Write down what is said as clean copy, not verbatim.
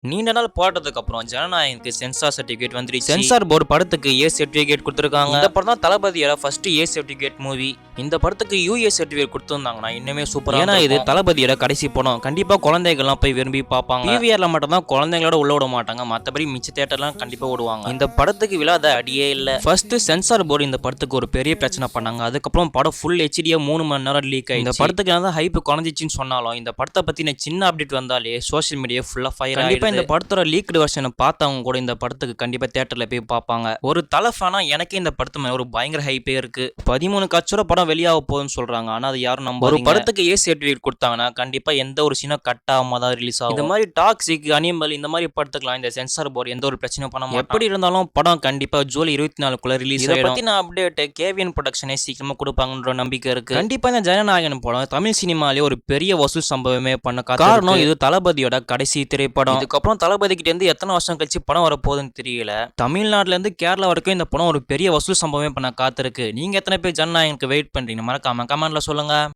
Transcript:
நீண்ட நாள் போராட்டத்துக்கு அப்புறம் ஜனநாயகனுக்கு சென்சார் சர்டிபிகேட் வந்துருச்சு. சென்சார் போர்டு படத்துக்கு ஏ சர்டிபிகேட் கொடுத்துருக்காங்க. இந்த படம் தான் தளபதியோட ஃபர்ஸ்ட் ஏ சர்டிபிகேட் மூவி. இந்த படத்துக்கு யூஏ சர்டிபிகேட் கொடுத்துருந்தாங்கன்னா இன்னுமே சூப்பரா. ஏன்னா இது தளபதியோட கடைசி படம். கண்டிப்பா குழந்தைகள்லாம் போய் விரும்பி பார்ப்பாங்க. பிவிஆர்ல மட்டும் தான் குழந்தைங்களோட உள்ள விட மாட்டாங்க. மற்றபடி மிச்ச தியேட்டர்லாம் கண்டிப்பா விடுவாங்க. இந்த படத்துக்கு விழாத அடியே இல்ல. ஃபர்ஸ்ட் சென்சார் போர்டு இந்த படத்துக்கு ஒரு பெரிய பிரச்சனை பண்ணாங்க. அதுக்கப்புறம் படம் ஃபுல் ஹெச்டியா 3 மணி நேரம் லீக் ஆயிடுச்சு. இந்த படத்துக்கு என்ன ஹைப் குறைஞ்சிச்சுன்னு சொன்னாலும் இந்த படத்தை பத்தின சின்ன அப்டேட் வந்தாலே சோஷியல் மீடியா ஃபுல்லா ஃபயர். கண்டிப்பா இந்த படத்தோட லீக்டு வெர்ஷனை பார்த்தவங்க கூட இந்த படத்துக்கு கண்டிப்பா தியேட்டர்ல போய் பார்ப்பாங்க. ஒரு தலை ஃபேனா எனக்கே இந்த படத்து மேல ஒரு பயங்கர ஹைப்பே இருக்கு. 13 காட்சியோட படம் வெளியாக போகுதுன்னு சொல்றாங்க. ஆனா அது யாரும் நம்ப. ஒரு படத்துக்கு ஏ சர்டிபிகேட் கொடுத்தாங்கன்னா கண்டிப்பா எந்த ஒரு சீனும் கட் ஆகாம தான் ரிலீஸ் ஆகும். இந்த மாதிரி டாக்ஸிக் அனிமல் இந்த மாதிரி படத்துக்குலாம் இந்த சென்சார் போர்டு எந்த ஒரு பிரச்சனையும் பண்ண மாட்டாங்க. எப்படி இருந்தாலும் படம் கண்டிப்பா ஜூலை 24க்குள்ள ரிலீஸ் ஆயிடும். இத பத்தி நான் அப்டேட் கேவிஎன் ப்ரொடக்ஷனே சீக்கிரமா கொடுப்பாங்கன்ற நம்பிக்கை இருக்கு. கண்டிப்பா இந்த ஜனநாயகன் படம் தமிழ் சினிமாலே ஒரு பெரிய வசூல் சம்பவமே பண்ண காரணம் இது தளபதியோட கடைசி திரைப்படம். இதுக்கப்புறம் தளபதி கிட்ட இருந்து எத்தனை வருஷம் கழிச்சு படம் வரப்போகுதுன்னு தெரியல. தமிழ்நாட்டுல இருந்து கேரளா வரைக்கும் இந்த படம் ஒரு பெரிய வசூல் சம்பவமே பண்ண காத்திருக்கு. நீங்க எத்தனை பேர் ஜனநாயகனுக்கு வெயிட் பண்றீங்க? மறக்காம கமெண்ட்ல சொல்லுங்க.